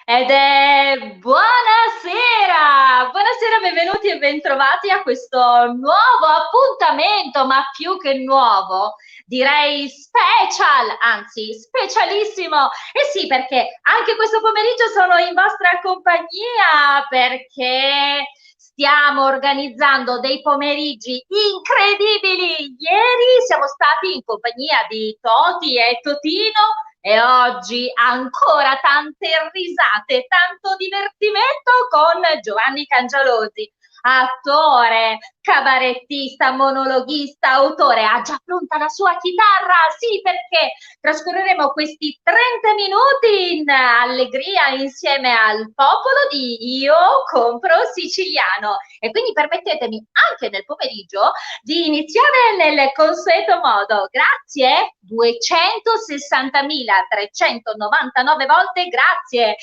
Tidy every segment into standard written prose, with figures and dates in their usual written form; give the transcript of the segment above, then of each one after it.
Ed è buonasera! Buonasera, benvenuti e bentrovati a questo nuovo appuntamento, ma più che nuovo, direi special, anzi specialissimo. E sì, perché anche questo pomeriggio sono in vostra compagnia perché stiamo organizzando dei pomeriggi incredibili. Ieri siamo stati in compagnia di Toti e Totino e oggi ancora tante risate, tanto divertimento con Giovanni Cangialosi, attore, cabarettista, monologhista, autore. Ha già pronta la sua chitarra? Sì, perché trascorreremo questi 30 minuti in allegria insieme al popolo di Io Compro Siciliano. E quindi permettetemi anche nel pomeriggio di iniziare nel consueto modo. Grazie 260.399 volte, grazie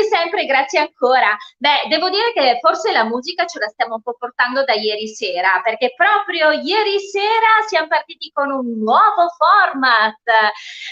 sempre, grazie ancora. Beh, devo dire che forse la musica ce la stiamo un po' portando da ieri sera, perché proprio ieri sera siamo partiti con un nuovo format,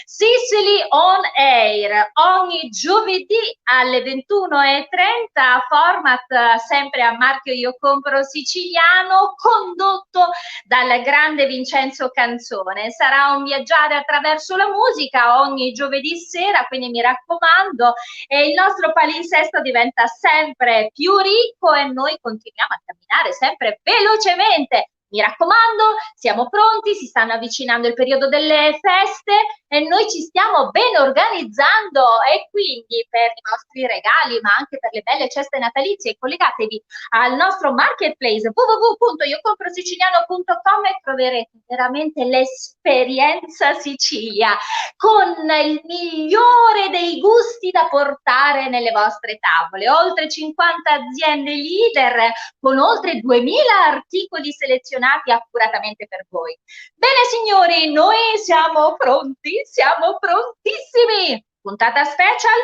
Sicily on Air, ogni giovedì alle 21:30, format sempre a marchio Io Compro Siciliano, condotto dal grande Vincenzo Canzone. Sarà un viaggiare attraverso la musica ogni giovedì sera, quindi mi raccomando, e il nostro palinsesto diventa sempre più ricco e noi continuiamo a camminare sempre velocemente. Mi raccomando, siamo pronti, si stanno avvicinando il periodo delle feste e noi ci stiamo ben organizzando, e quindi per i vostri regali, ma anche per le belle ceste natalizie, collegatevi al nostro marketplace www.iocomprosiciliano.com e troverete veramente l'esperienza Sicilia con il migliore dei gusti da portare nelle vostre tavole. Oltre 50 aziende leader con oltre 2000 articoli selezionati accuratamente per voi. Bene signori, noi siamo pronti, siamo prontissimi. Puntata special,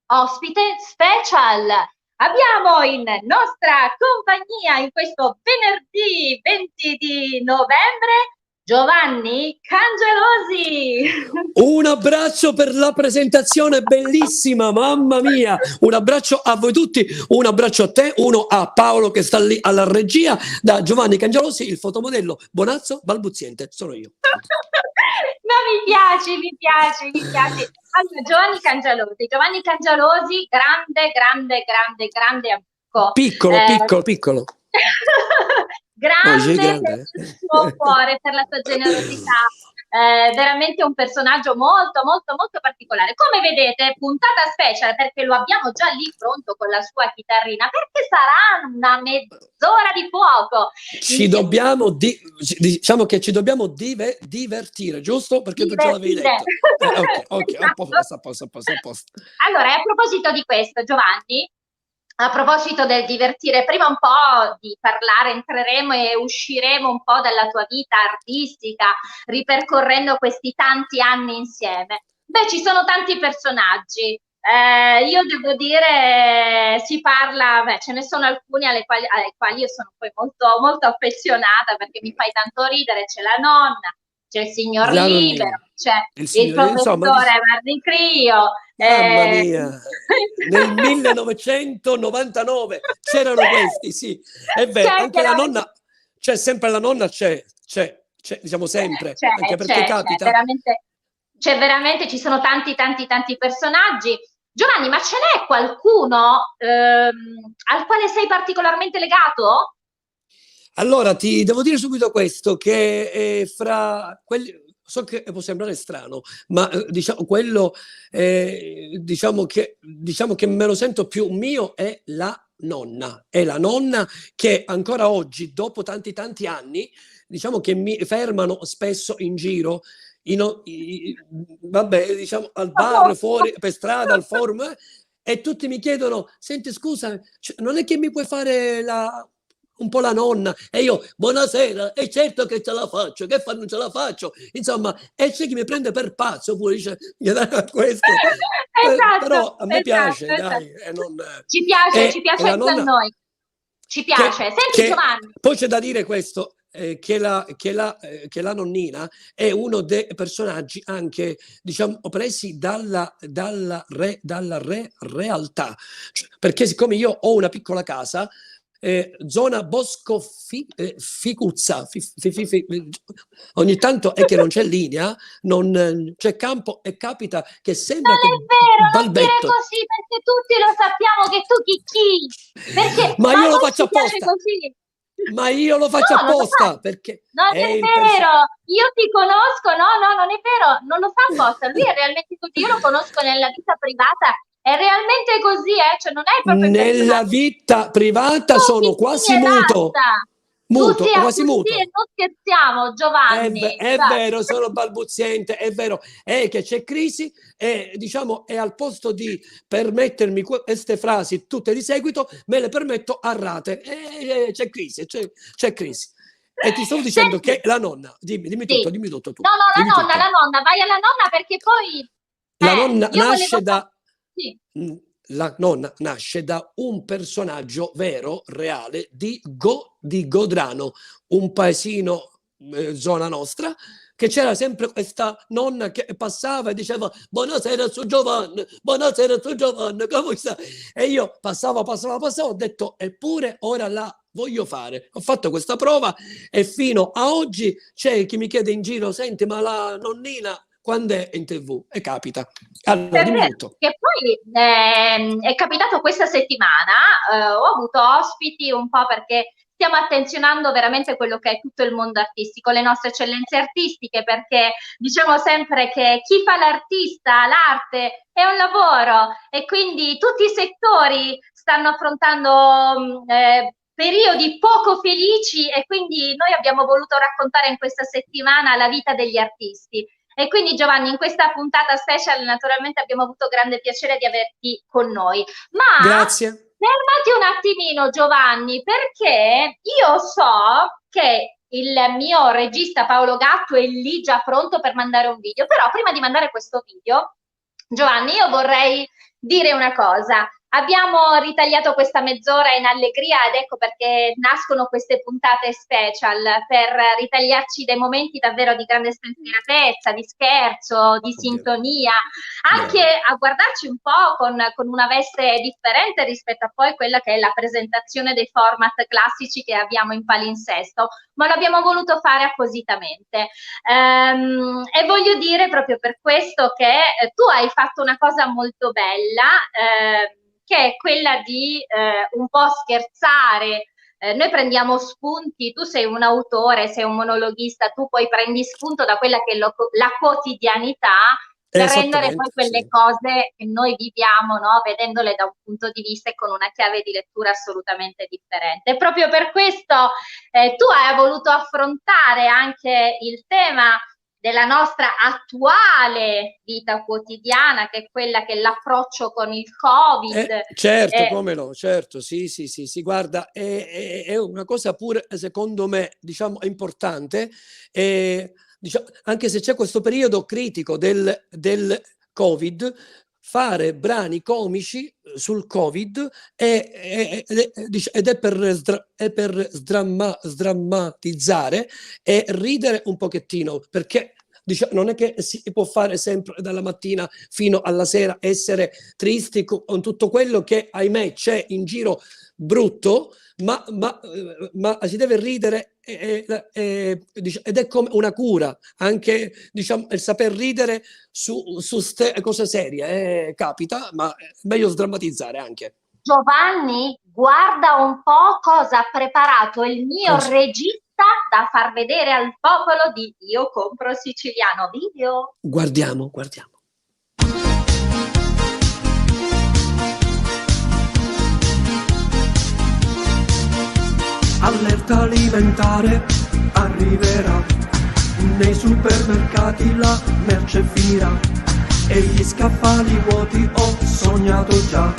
ospite special. Abbiamo in nostra compagnia in questo venerdì 20 di novembre Giovanni Cangelosi. Un abbraccio per la presentazione bellissima, mamma mia, un abbraccio a voi tutti, un abbraccio a te, uno a Paolo che sta lì alla regia, da Giovanni Cangelosi, il fotomodello bonazzo balbuziente, sono io. Ma mi piace, mi piace, mi piace. Allora, Giovanni Cangialosi, grande, grande, grande, grande amico. Piccolo. Grande Grande, per il suo cuore, per la sua generosità. Veramente un personaggio molto, molto, molto particolare. Come vedete, puntata special perché lo abbiamo già lì pronto con la sua chitarrina, perché sarà una mezz'ora di fuoco. Diciamo che ci dobbiamo divertire, giusto? Perché tu già l'avevi detto. Ok, a posto. Allora, a proposito di questo, Giovanni, a proposito del divertire, prima un po' di parlare, entreremo e usciremo un po' dalla tua vita artistica, ripercorrendo questi tanti anni insieme. Beh, ci sono tanti personaggi. Io devo dire, si parla, beh, ce ne sono alcuni alle quali io sono poi molto, molto affezionata perché mi fai tanto ridere. C'è la nonna, c'è il signor Libero, c'è il professore Marricrio. Mamma mia, nel 1999 c'erano questi, sì, è vero, anche la nonna, c'è sempre la nonna, c'è, diciamo sempre, anche perché capita. Veramente, ci sono tanti personaggi. Giovanni, ma ce n'è qualcuno al quale sei particolarmente legato? Allora, ti devo dire subito questo, che fra quelli... So che può sembrare strano, ma diciamo quello diciamo che me lo sento più mio è la nonna. È la nonna che ancora oggi, dopo tanti anni, diciamo che mi fermano spesso in giro, vabbè, diciamo al bar, fuori, per strada, al forum, e tutti mi chiedono: senti, scusa, non è che mi puoi fare un po' la nonna? E io, buonasera, e certo che ce la faccio, che fa non ce la faccio, insomma, e c'è chi mi prende per pazzo pure, dice questo. Però a me piace, dai, ci piace anche a noi, ci piace. Senti Giovanni, poi c'è da dire questo, che la nonnina è uno dei personaggi anche, diciamo, presi dalla realtà. Cioè, perché siccome io ho una piccola casa, zona Bosco Ficuzza, ogni tanto è che non c'è linea, non c'è campo e capita che sembra Non è che vero, non dire balbetto. così, perché tutti lo sappiamo che tu chicchi. Perché, Ma io a lo noi faccio ci piace apposta. così. Ma io lo faccio No, non lo fa. apposta perché Non è è il vero, io ti conosco, no, no, non è vero, non lo fa apposta, lui è realmente così, io lo conosco nella vita privata, è realmente così, cioè non è proprio il nella personaggio. vita privata Tu sono chicchi quasi e muto, basta. Tu muto, sia quasi così e muto. non scherziamo, Giovanni. È vero, sono balbuziente, è vero, è che c'è crisi e diciamo e al posto di permettermi queste frasi tutte di seguito, me le permetto a rate. C'è crisi, c'è crisi. E ti stavo dicendo Senti, che la nonna, dimmi sì. tutto, dimmi tutto tu, No, no, dimmi la tutto. nonna, vai alla nonna perché poi, La nonna io volevo nasce da sì, la nonna nasce da un personaggio vero, reale, di Godrano, un paesino, zona nostra, che c'era sempre questa nonna che passava e diceva buonasera su Giovanni, come sta? E io passavo, ho detto eppure ora la voglio fare. Ho fatto questa prova e fino a oggi c'è chi mi chiede in giro, senti ma la nonnina quando è in TV? E capita. Allora, dimmi tutto. che poi è capitato questa settimana, ho avuto ospiti un po' perché stiamo attenzionando veramente quello che è tutto il mondo artistico, le nostre eccellenze artistiche, perché diciamo sempre che chi fa l'artista, l'arte è un lavoro e quindi tutti i settori stanno affrontando periodi poco felici e quindi noi abbiamo voluto raccontare in questa settimana la vita degli artisti. E quindi Giovanni, in questa puntata special naturalmente abbiamo avuto grande piacere di averti con noi. Ma Grazie. fermati un attimino Giovanni, perché io so che il mio regista Paolo Gatto è lì già pronto per mandare un video, però prima di mandare questo video, Giovanni, io vorrei dire una cosa. Abbiamo ritagliato questa mezz'ora in allegria ed ecco perché nascono queste puntate special per ritagliarci dei momenti davvero di grande spensieratezza, di scherzo, di sintonia, anche a guardarci un po' con una veste differente rispetto a poi quella che è la presentazione dei format classici che abbiamo in palinsesto, ma lo abbiamo voluto fare appositamente. E voglio dire proprio per questo che tu hai fatto una cosa molto bella, che è quella di un po' scherzare. Noi prendiamo spunti, tu sei un autore, sei un monologhista, tu poi prendi spunto da quella che è la quotidianità per rendere poi quelle sì. cose che noi viviamo, no? Vedendole da un punto di vista e con una chiave di lettura assolutamente differente. E proprio per questo tu hai voluto affrontare anche il tema della nostra attuale vita quotidiana, che è quella che è l'approccio con il Covid. Certo, come no, certo, sì, guarda, è una cosa pure, secondo me, diciamo, importante, diciamo, anche se c'è questo periodo critico del Covid, fare brani comici sul Covid ed è per sdrammatizzare e ridere un pochettino, perché non è che si può fare sempre dalla mattina fino alla sera, essere tristi con tutto quello che ahimè c'è in giro brutto, ma si deve ridere ed è come una cura, anche diciamo il saper ridere su cose serie, capita, ma è meglio sdrammatizzare anche. Giovanni, guarda un po' cosa ha preparato il mio regista da far vedere al popolo di Io compro siciliano. Video. Guardiamo. Allerta alimentare arriverà, nei supermercati la merce fila e gli scaffali vuoti ho sognato già,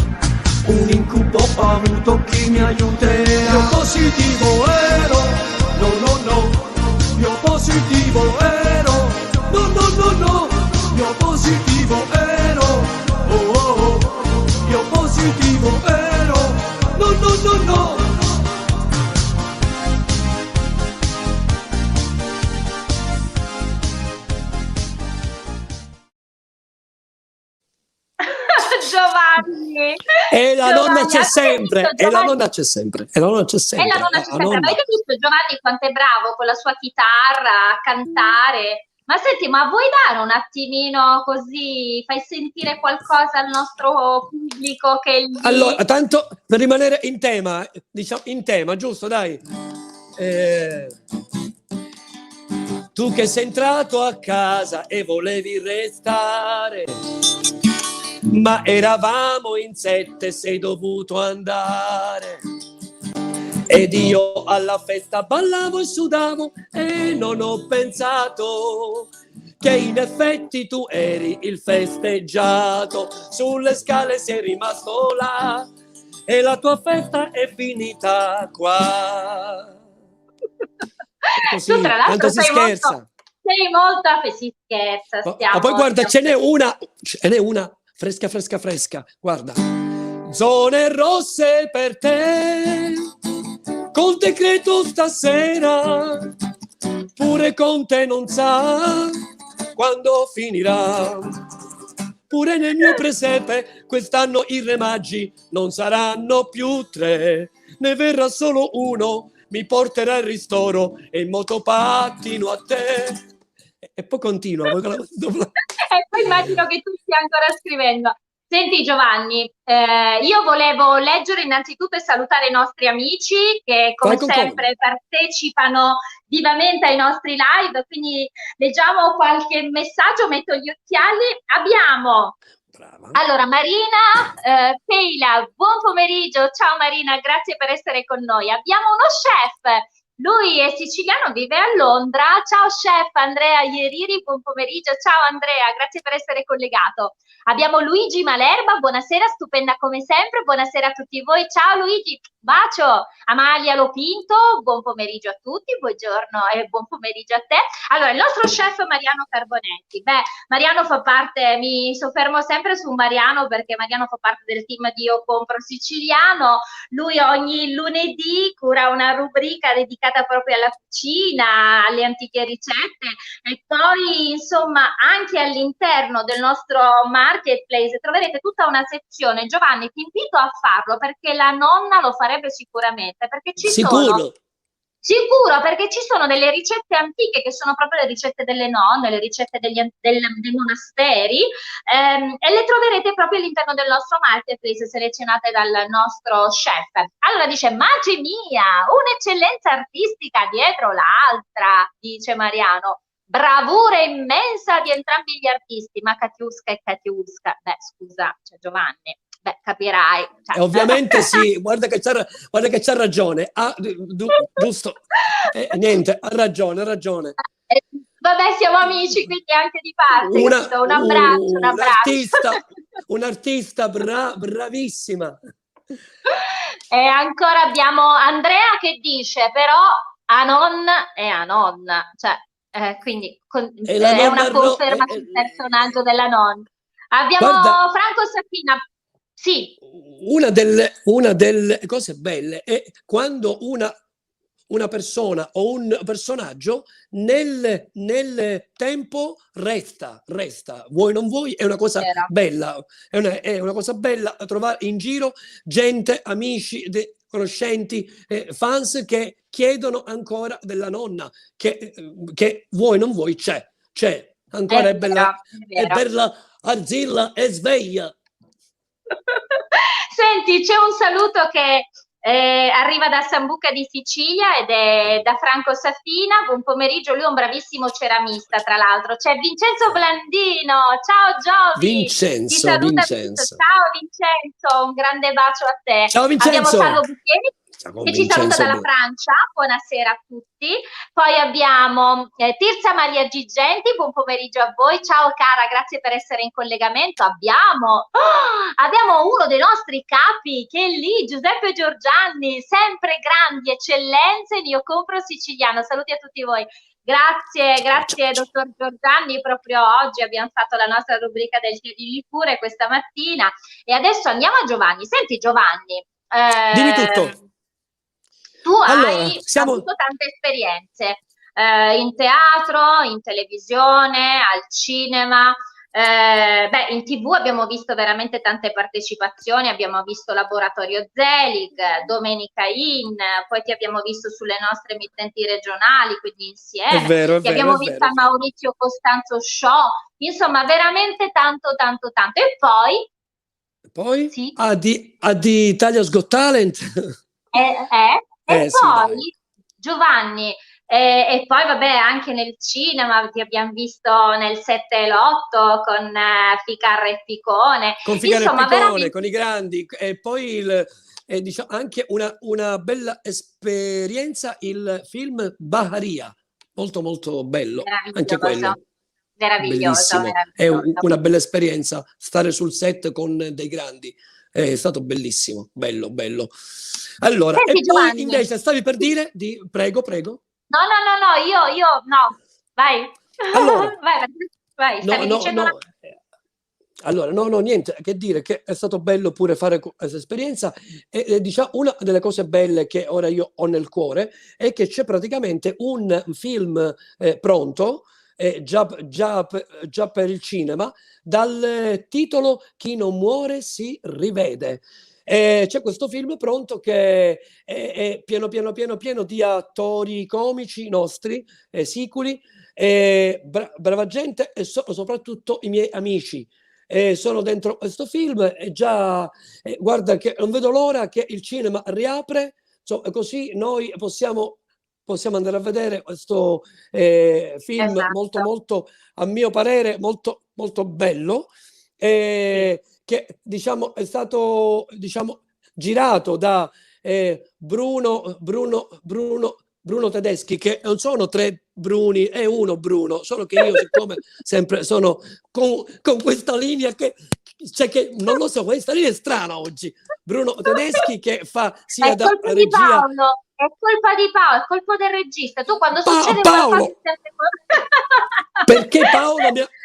un incubo ho avuto, chi mi aiuterà? Io positivo ero, no, io positivo ero, no, io positivo ero, oh, io positivo ero, no. Giovanni! E la nonna c'è avete sempre, visto, e la Giovanni? nonna c'è sempre, e la nonna c'è E sempre. la nonna c'è La sempre. nonna. Avete visto Giovanni quanto è bravo con la sua chitarra a cantare? Ma senti, ma vuoi dare un attimino così, fai sentire qualcosa al nostro pubblico che è lì? Allora, tanto per rimanere in tema, diciamo in tema, giusto, dai. Eh, tu che sei entrato a casa e volevi restare, ma eravamo in 7, sei dovuto andare. Ed io alla festa ballavo e sudavo e non ho pensato che in effetti tu eri il festeggiato. Sulle scale sei rimasto là e la tua festa è finita qua. Così, Tu tra l'altro tanto si scherza. sei molto, si scherza, Ma poi guarda, ce n'è una fresca, fresca, fresca. Guarda, zone rosse per te, col decreto stasera, pure con te non sa quando finirà. Pure nel mio presepe quest'anno i Re Magi non saranno più 3, ne verrà solo uno, mi porterà il ristoro e in motopattino a te. E poi continua. E poi immagino che tu stia ancora scrivendo. Senti Giovanni, io volevo leggere innanzitutto e salutare i nostri amici che come sempre partecipano vivamente ai nostri live, quindi leggiamo qualche messaggio, metto gli occhiali. Abbiamo allora Marina Feila, buon pomeriggio, ciao Marina, grazie per essere con noi. Abbiamo uno chef, lui è siciliano, vive a Londra. Ciao chef Andrea Ieriri, buon pomeriggio. Ciao Andrea, grazie per essere collegato. Abbiamo Luigi Malerba, buonasera, stupenda come sempre. Buonasera a tutti voi. Ciao Luigi, bacio. Amalia Lopinto, buon pomeriggio a tutti, buongiorno e buon pomeriggio a te. Allora, il nostro chef Mariano Carbonetti. Beh, Mariano fa parte, mi soffermo sempre su Mariano perché Mariano fa parte del team di Io Compro Siciliano. Lui ogni lunedì cura una rubrica dedicata proprio alla cucina, alle antiche ricette e poi insomma anche all'interno del nostro marketplace troverete tutta una sezione. Giovanni, ti invito a farlo perché la nonna lo farebbe sicuramente, perché ci sono... Sicuro, perché ci sono delle ricette antiche che sono proprio le ricette delle nonne, le ricette dei monasteri, e le troverete proprio all'interno del nostro marketplace selezionate dal nostro chef. Allora dice, magia mia, un'eccellenza artistica dietro l'altra, dice Mariano. Bravura immensa di entrambi gli artisti, ma Katiuska e Katiuska. Beh, scusa, cioè Giovanni. Beh, capirai. Cioè. Ovviamente sì, guarda che c'ha ragione. Giusto. Niente, ha ragione. Vabbè, siamo amici, quindi anche di parte. Un abbraccio. Un'artista bravissima. E ancora abbiamo Andrea che dice, però Anon è Anon. Cioè, quindi è una conferma sul personaggio della nonna. Abbiamo Franco Safina. Sì. Una delle cose belle è quando una persona o un personaggio nel tempo resta, vuoi non vuoi, è una cosa bella, è una cosa bella trovare in giro gente, amici, conoscenti, fans che chiedono ancora della nonna, che vuoi non vuoi c'è ancora, è bella, arzilla e sveglia. Senti, c'è un saluto che arriva da Sambuca di Sicilia ed è da Franco Safina. Buon pomeriggio, lui è un bravissimo ceramista, tra l'altro. C'è Vincenzo Blandino, ciao Giovi. Vincenzo. Ciao Vincenzo, un grande bacio a te. Ciao Vincenzo. Abbiamo Salvo Bicchieri che ci saluta dalla Francia, buonasera a tutti. Poi abbiamo Tirza Maria Gigenti, buon pomeriggio a voi, ciao cara, grazie per essere in collegamento. Abbiamo uno dei nostri capi che è lì, Giuseppe Giorgianni, sempre grandi eccellenze in Io Compro Siciliano, saluti a tutti voi. Grazie dottor Giorgianni, proprio oggi abbiamo fatto la nostra rubrica del Chiedili Pure questa mattina e adesso andiamo a Giovanni. Senti Giovanni, dimmi tutto. Tu hai avuto tante esperienze in teatro, in televisione, al cinema. Beh, in TV abbiamo visto veramente tante partecipazioni, abbiamo visto Laboratorio Zelig, Domenica In, poi ti abbiamo visto sulle nostre emittenti regionali, quindi È insieme, vero, è ti vero, abbiamo è visto vero, è a vero. Maurizio Costanzo Show, insomma veramente tanto, tanto, tanto. E poi, Poi sì, di Italia's Got Talent. e Sì, dai. poi Giovanni, e poi vabbè anche nel cinema ti abbiamo visto nel 7 e l'8 con Ficarra e Picone, Con Figaro e insomma Picone, con veramente i grandi, e poi diciamo, anche una bella esperienza, il film Baharia, molto molto bello, anche meraviglioso, quello, meraviglioso, bellissimo. È meraviglioso. una bella esperienza stare sul set con dei grandi, è stato bellissimo, bello, bello. Allora, Senti e poi Giovanni, invece stavi per dire prego, prego. no, no, no, no, io no, vai, Allora, vai, vai, no, stavi no, dicendo una... no. Allora, no, no, niente, che dire, che è stato bello pure fare questa esperienza e diciamo, una delle cose belle che ora io ho nel cuore è che c'è praticamente un film pronto, già per il cinema, dal titolo Chi non muore si rivede. C'è questo film pronto che è pieno, pieno, pieno, pieno di attori comici nostri, siculi, brava gente e soprattutto i miei amici sono dentro questo film e già guarda che non vedo l'ora che il cinema riapre, così noi possiamo andare a vedere questo film molto Esatto, molto, a mio parere, molto molto bello, sì. che diciamo è stato diciamo girato da Bruno Tedeschi, che non sono tre Bruni, è uno Bruno, solo che io siccome sempre sono con questa linea cioè che non lo so, questa linea è strana oggi. Bruno Tedeschi che fa È sia da colpa di regia. Paolo, è colpa di Paolo, è colpa del regista. Tu quando succede qualcosa Paolo, è sempre perché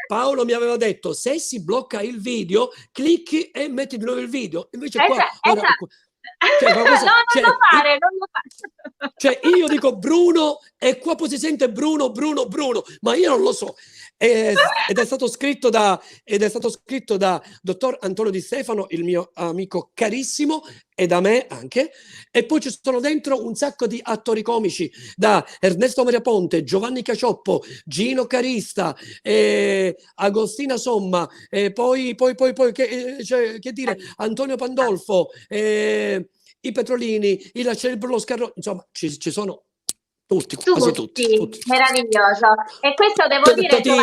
Paolo mi aveva detto se si blocca il video clicchi e metti di nuovo il video, invece qua ora Esatto. cioè, una cosa, No, non lo fare, non lo fare. cioè io dico Bruno e qua poi si sente Bruno, ma io non lo so. Ed è stato scritto da dottor Antonio Di Stefano, il mio amico carissimo, e da me anche. E poi ci sono dentro un sacco di attori comici, da Ernesto Maria Ponte, Giovanni Cacioppo, Gino Carista, Agostina Somma, poi che dire, Antonio Pandolfo, i Petrolini, il Cerebro Scarro, insomma, ci sono tutti, quasi tutti. Tutti, meraviglioso. E questo devo dire, Totino,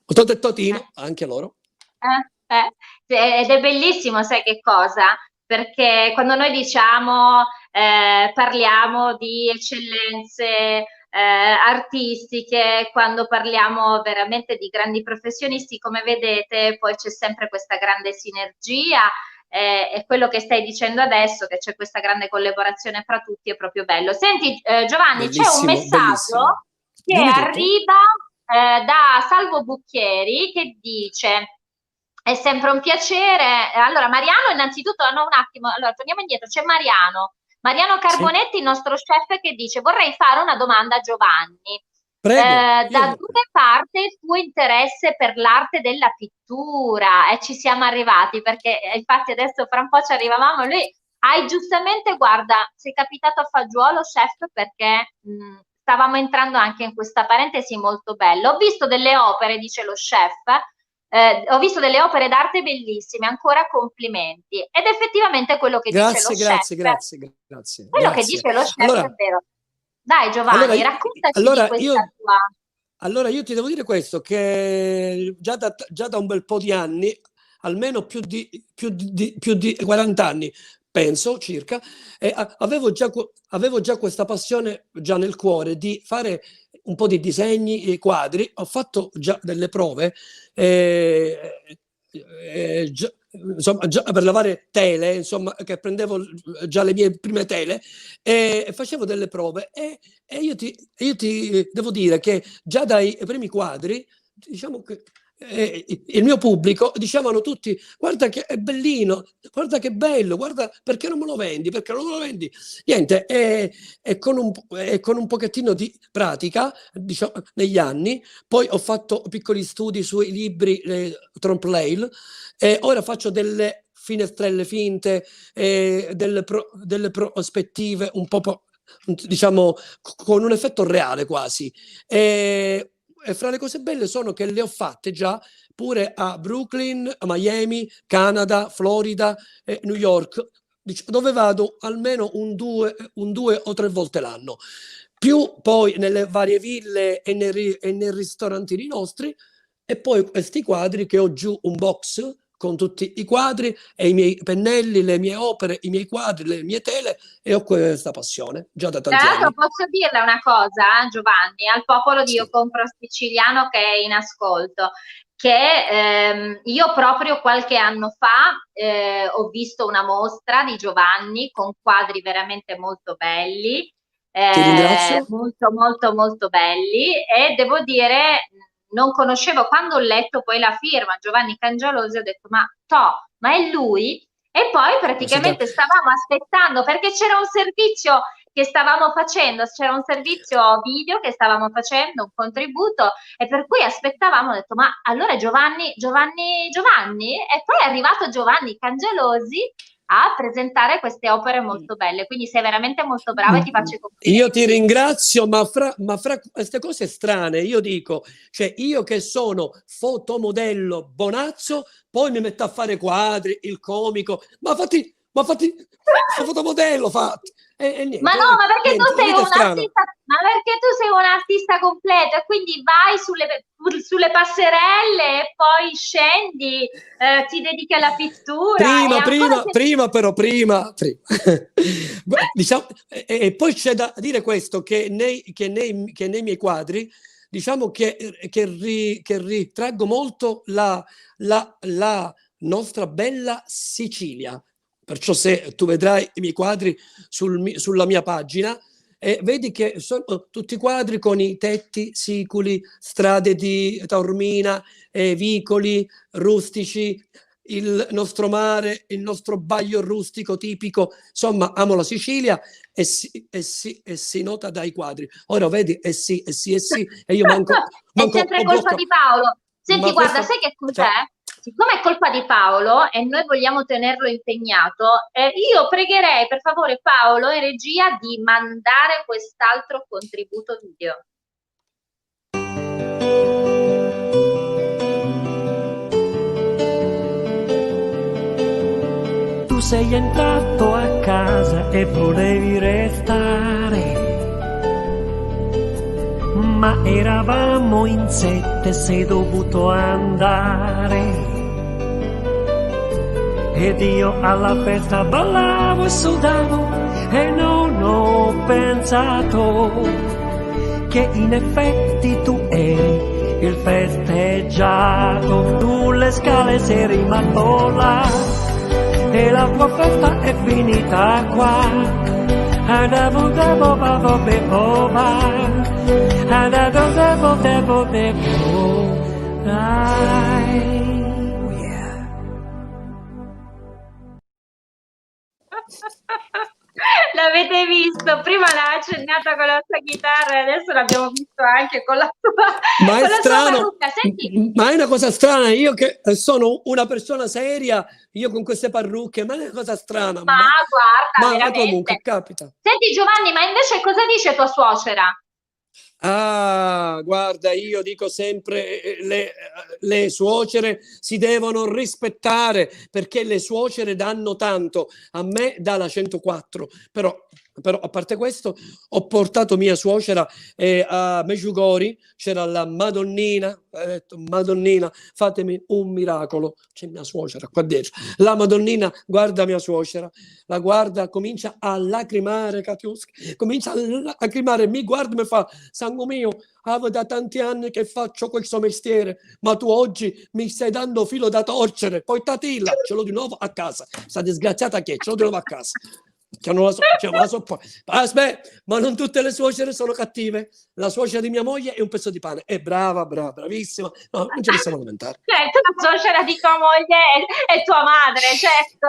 Giovanni, Totino, anche loro. ed è bellissimo, sai che cosa? Perché quando noi diciamo, parliamo di eccellenze artistiche, quando parliamo veramente di grandi professionisti, come vedete, poi c'è sempre questa grande sinergia. E quello che stai dicendo adesso, che c'è questa grande collaborazione fra tutti, è proprio bello. Senti, Giovanni, c'è un Bellissimo, bellissimo. messaggio che Dimmi tutto. arriva da Salvo Bucchieri che dice: è sempre un piacere. Allora, Mariano, innanzitutto, no, un attimo, allora torniamo indietro. C'è Mariano Sì, Carbonetti, il nostro chef, che dice: vorrei fare una domanda a Giovanni. prego. Da dove parte il tuo interesse per l'arte della pittura? E ci siamo arrivati perché infatti adesso fra un po' ci arrivavamo. Lui hai giustamente, guarda, sei capitato a fagiolo, chef, perché stavamo entrando anche in questa parentesi molto bella. Ho visto delle opere, dice lo chef, ho visto delle opere d'arte bellissime, ancora complimenti. Ed effettivamente quello che dice lo Grazie, chef, grazie, grazie, grazie, quello che grazie. dice lo chef è Allora, vero. Dai allora, Giovanni, raccontaci di allora questa io tua... Allora io ti devo dire questo, che già da un bel po' di anni, almeno più di 40 anni, penso circa, avevo già questa passione già nel cuore di fare un po' di disegni e quadri. Ho fatto già delle prove, insomma, già per lavare tele, insomma, che prendevo già le mie prime tele e facevo delle prove e io ti devo dire che già dai primi quadri, diciamo che il mio pubblico dicevano tutti: guarda che è bellino, guarda che bello, guarda, perché non me lo vendi, perché non me lo vendi. Niente, e con un pochettino di pratica, diciamo, negli anni, poi ho fatto piccoli studi sui libri Trompe l'œil, e ora faccio delle finestrelle finte, delle prospettive un po', diciamo, con un effetto reale quasi. E fra le cose belle sono che le ho fatte già pure a Brooklyn, a Miami, Canada, Florida, New York, dove vado almeno un 2 o 3 volte l'anno. Più poi nelle varie ville e nei ristorantini nostri, e poi questi quadri che ho giù, un box con tutti i quadri e i miei pennelli, le mie opere, i miei quadri, le mie tele, e ho questa passione già da Tra tanti l'altro anni. posso dirle una cosa, Giovanni, al popolo di Io Sì. Compro Siciliano che è in ascolto, che io proprio qualche anno fa ho visto una mostra di Giovanni con quadri veramente molto belli, Ti ringrazio. molto molto molto belli, e devo dire, non conoscevo, quando ho letto poi la firma Giovanni Cangialosi ho detto ma è lui? E poi praticamente stavamo aspettando, perché c'era un servizio che stavamo facendo, c'era un servizio video che stavamo facendo, un contributo, e per cui aspettavamo, ho detto ma allora Giovanni, e poi è arrivato Giovanni Cangialosi a presentare queste opere molto belle, quindi sei veramente molto brava e ti faccio i Io ti complimenti. ringrazio, ma fra queste cose strane, io dico, cioè io che sono fotomodello Bonazzo, poi mi metto a fare quadri, il comico, ma fatti, fotomodello fatti. E Ma niente, no, ma perché tu niente, la sei vita è un strana. artista, ma perché tu sei un artista completo e quindi vai sulle passerelle e poi scendi, ti dedichi alla pittura e ancora Prima. Diciamo, e poi c'è da dire questo, che nei miei quadri, diciamo che ritraggo molto la nostra bella Sicilia. Perciò se tu vedrai i miei quadri sulla mia pagina, vedi che sono tutti quadri con i tetti siculi, strade di Taormina, vicoli rustici, il nostro mare, il nostro baglio rustico tipico. Insomma, amo la Sicilia, e si nota dai quadri. Ora vedi, e io è sempre ho colpa bloccato. di Paolo. Senti, Ma guarda, questo, sai che cioè, cos'è? Siccome è colpa di Paolo e noi vogliamo tenerlo impegnato, io pregherei per favore Paolo in regia di mandare quest'altro contributo video. Tu sei entrato a casa e volevi restare, ma eravamo in 7, sei dovuto andare. Ed io alla festa ballavo e sudavo e non ho pensato che in effetti tu eri il festeggiato. Sulle scale sei rimasto là e la tua festa è finita qua. L'avete visto? Prima l'ha accennata con la sua chitarra e adesso l'abbiamo visto anche con la sua, ma è con la sua strano, parrucca. Senti, ma è una cosa strana, io che sono una persona seria, io con queste parrucche, ma è una cosa strana, ma guarda, ma comunque veramente. capita. Senti Giovanni, ma invece cosa dice tua suocera? Ah, guarda, io dico sempre, le suocere si devono rispettare, perché le suocere danno tanto. A me dà la 104, però a parte questo, ho portato mia suocera a Meggiugori, c'era la Madonnina, ha detto: Madonnina, fatemi un miracolo. C'è mia suocera qua dietro. La Madonnina guarda mia suocera, la guarda, comincia a lacrimare, Katiuska, comincia a lacrimare, mi guarda e mi fa: sangue mio, da tanti anni che faccio quel suo mestiere, ma tu oggi mi stai dando filo da torcere. Poi Tatilla, ce l'ho di nuovo a casa. Sta disgraziata che ce l'ho di nuovo a casa. che non la so, cioè, non la so aspetta, ma non tutte le suocere sono cattive. La suocera di mia moglie è un pezzo di pane, è brava, bravissima, no, non ce ne stiamo lamentare. Certo, la suocera di tua moglie è tua madre, certo.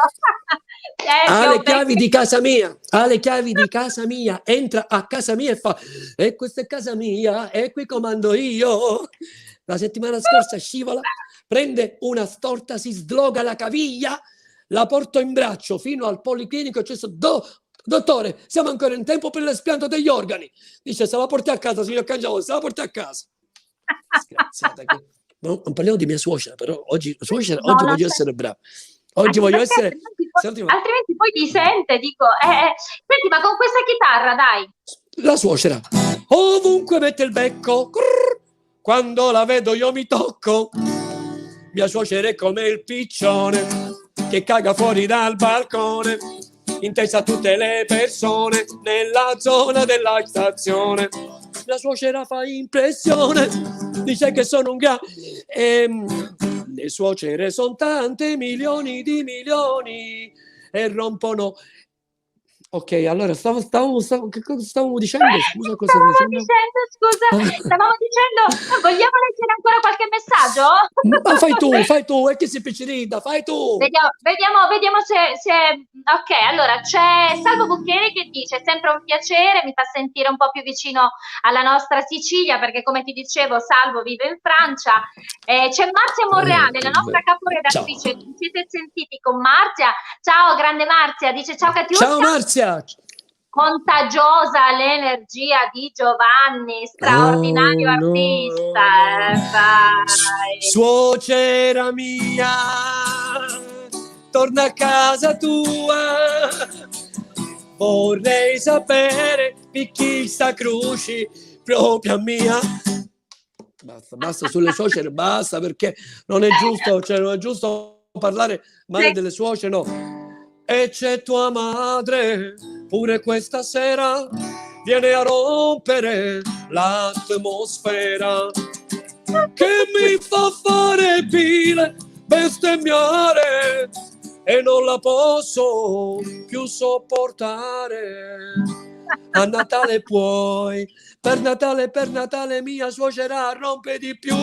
Ha le chiavi di casa mia, ha le chiavi di casa mia, entra a casa mia e fa, e questa è casa mia, e qui comando io. La settimana scorsa scivola, prende una storta, si sdloga la caviglia, la porto in braccio fino al policlinico, cioè, dottore, siamo ancora in tempo per l'espianto degli organi. Dice, se la porti a casa, signor Cangiolo, se la porti a casa. Sgraziata, non parliamo di mia suocera, però oggi voglio essere bravo. Oggi voglio essere... Altrimenti poi ti sente, dico... Senti, ma con questa chitarra, dai. La suocera. Ovunque mette il becco. Quando la vedo io mi tocco. Mia suocera è come il piccione che caga fuori dal balcone, intesa a tutte le persone nella zona della stazione. La suocera fa impressione, dice che sono un le suocere sono tante, milioni di milioni, e rompono. Ok, allora che cosa stavamo dicendo? Scusa, cosa stavamo dicendo, vogliamo leggere ancora qualche messaggio? Ma fai tu, è che si piccerita, fai tu. Vediamo se... Ok, allora c'è Salvo Bucchieri che dice, è sempre un piacere, mi fa sentire un po' più vicino alla nostra Sicilia, perché come ti dicevo Salvo vive in Francia. C'è Marzia Monreale, la nostra caporedattrice, ci siete sentiti con Marzia? Ciao grande Marzia, dice ciao Catiuscia. Ciao Marzia. Contagiosa l'energia di Giovanni, straordinario artista. Suocera mia, torna a casa tua, vorrei sapere di chi sta cruci propria mia. Basta sulle suocere, basta, perché non è giusto, cioè non è giusto parlare male delle suocere, no. E c'è tua madre, pure questa sera, viene a rompere l'atmosfera, che mi fa fare pile, bestemmiare, e non la posso più sopportare. A Natale puoi, per Natale mia suocera rompe di più.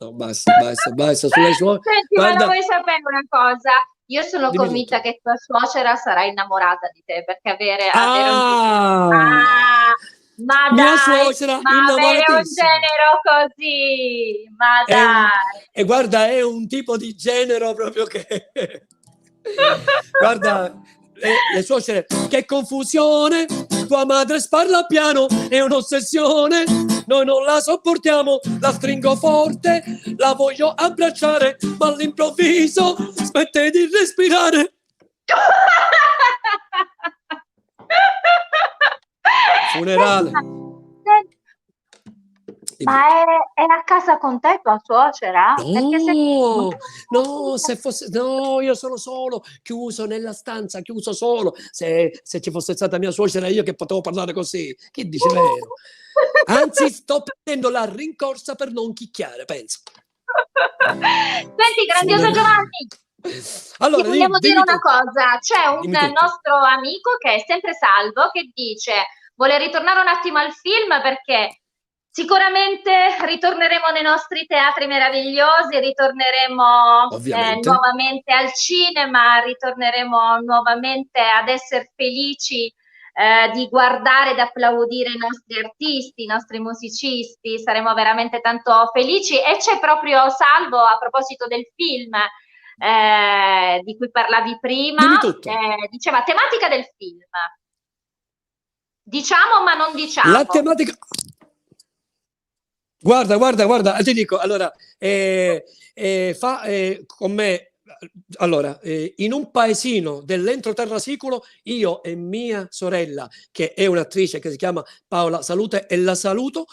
No, basta sulle suocere. Senti, guarda, ma non vuoi sapere una cosa? Io sono convinta tutto. che tua suocera sarà innamorata di te, perché avere ma mia dai, suocera ma avere un innamoratissima. genero così, ma dai. E guarda, è un tipo di genero proprio che... Guarda, le suocere, che confusione, tua madre sparla piano, è un'ossessione, noi non la sopportiamo, la stringo forte, la voglio abbracciare, ma all'improvviso smette di respirare. Funerale. Ma è a casa con te tua suocera? No, se fosse, no, io sono solo, chiuso nella stanza, chiuso solo. Se ci fosse stata mia suocera, io che potevo parlare così, che dice vero? Anzi, sto prendendo la rincorsa per non chicchiare, penso. Senti, grandioso Giovanni, allora, ti vogliamo dire una cosa, c'è un nostro amico che è sempre Salvo che dice, vuole ritornare un attimo al film perché sicuramente ritorneremo nei nostri teatri meravigliosi, ritorneremo nuovamente al cinema, ritorneremo nuovamente ad essere felici di guardare ed applaudire i nostri artisti, i nostri musicisti, saremo veramente tanto felici. E c'è proprio Salvo, a proposito del film di cui parlavi prima, diceva tematica del film. Diciamo ma non diciamo. La tematica... Guarda, ti dico, allora, fa con me, allora, in un paesino dell'entroterra siculo, io e mia sorella, che è un'attrice che si chiama Paola Salute, e la saluto,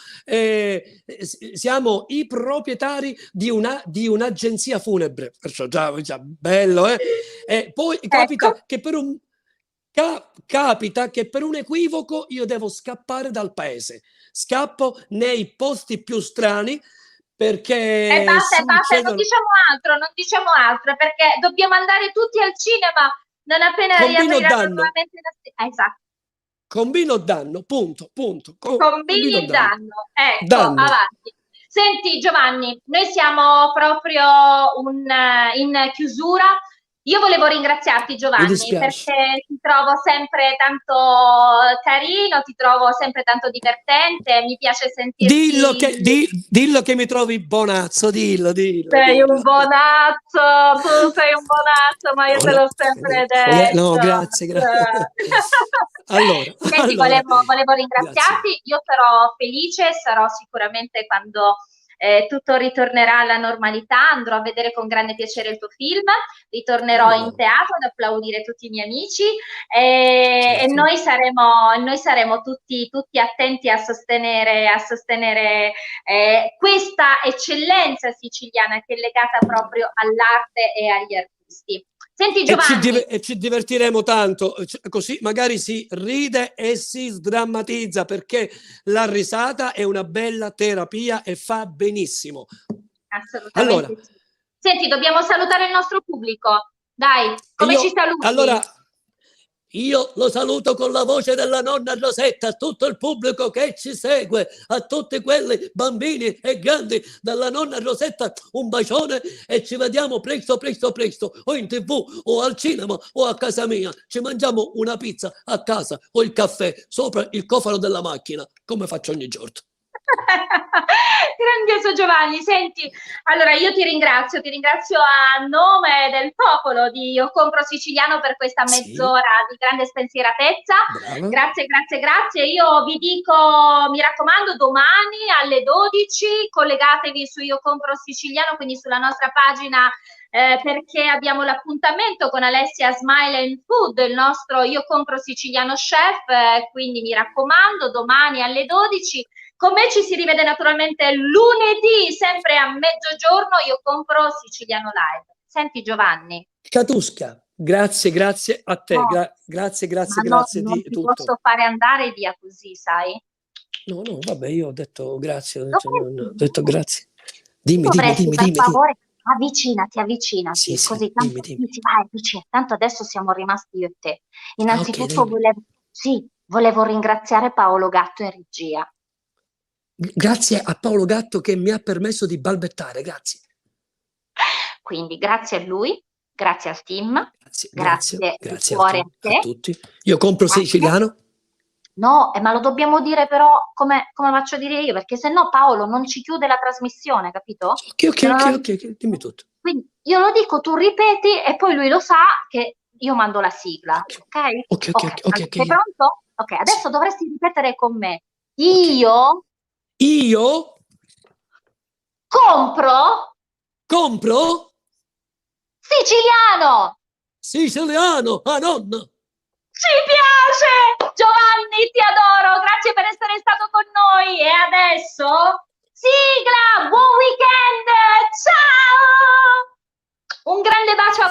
siamo i proprietari di un'agenzia funebre, perciò già bello, e poi capita che per un... Capita che per un equivoco io devo scappare dal paese. Scappo nei posti più strani perché E basta, succedono. non diciamo altro, perché dobbiamo andare tutti al cinema non appena Combino riapriranno danno, nuovamente esatto, combino danno, punto, punto. combini Combino il danno. danno. Ecco, Danno. avanti. Senti Giovanni, noi siamo proprio in chiusura. Io volevo ringraziarti Mi Giovanni dispiace. perché ti trovo sempre tanto carino, ti trovo sempre tanto divertente, mi piace sentirti. Dillo che mi trovi bonazzo, dillo, dillo, Sei un dillo. bonazzo, tu sei un bonazzo, ma io te l'ho sempre No, detto. grazie, Allora, Senti, allora, volevo grazie. ringraziarti, io sarò felice, sarò sicuramente quando tutto ritornerà alla normalità, andrò a vedere con grande piacere il tuo film, ritornerò Come in no? teatro ad applaudire tutti i miei amici e Certo. noi saremo tutti attenti a sostenere questa eccellenza siciliana che è legata proprio all'arte e agli artisti. Senti Giovanni, E ci divertiremo tanto, così magari si ride e si sdrammatizza, perché la risata è una bella terapia e fa benissimo. Allora, assolutamente sì. Senti, dobbiamo salutare il nostro pubblico. Dai, come ci allora, saluti? io lo saluto con la voce della nonna Rosetta, a tutto il pubblico che ci segue, a tutti quelli bambini e grandi dalla nonna Rosetta, un bacione e ci vediamo presto, presto, presto, o in TV o al cinema o a casa mia. Ci mangiamo una pizza a casa o il caffè sopra il cofano della macchina, come faccio ogni giorno. Grandioso Giovanni, senti, allora io ti ringrazio a nome del popolo di Io Compro Siciliano per questa Sì, mezz'ora di grande spensieratezza. brava. Grazie, grazie, grazie. Io vi dico, mi raccomando, domani alle 12 collegatevi su Io Compro Siciliano, quindi sulla nostra pagina perché abbiamo l'appuntamento con Alessia Smile and Food, il nostro Io Compro Siciliano Chef, quindi mi raccomando, domani alle 12. Con me ci si rivede naturalmente lunedì, sempre a mezzogiorno, Io Compro Siciliano Live. Senti Giovanni. Catusca, grazie a te, No, grazie, ma no, grazie non di ti tutto. posso fare andare via così, sai? No, no, vabbè, io ho detto grazie, cioè, ho detto Dovresti, grazie. Dimmi, dimmi, dovresti, dimmi, per dimmi, dimmi. favore, Sì, avvicinati, sì, così dimmi, tanto dimmi. sì, vai, avvicinati, tanto adesso siamo rimasti io e te. Ah, ok, Innanzitutto dimmi. volevo ringraziare Paolo Gatto in regia. Grazie a Paolo Gatto che mi ha permesso di balbettare, grazie. Quindi grazie a lui, grazie al team, grazie di Grazie cuore a a te. tutti. Io compro Grazie. siciliano. No, ma lo dobbiamo dire però come faccio a dire io, perché se no Paolo non ci chiude la trasmissione, capito? Ok, ok, Se non ok, lo ok, dici- ok, dimmi tutto. Quindi io lo dico, tu ripeti e poi lui lo sa che io mando la sigla, Ok, ok? ok, ok, Ok, ok, ok, allora, ok. sei pronto? Ok, Sì, adesso dovresti ripetere con me. ok. Io Io compro compro siciliano! siciliano a nonna. Ci piace! Giovanni, ti adoro! Grazie per essere stato con noi! E adesso, sigla! Buon weekend! Ciao! Un grande bacio a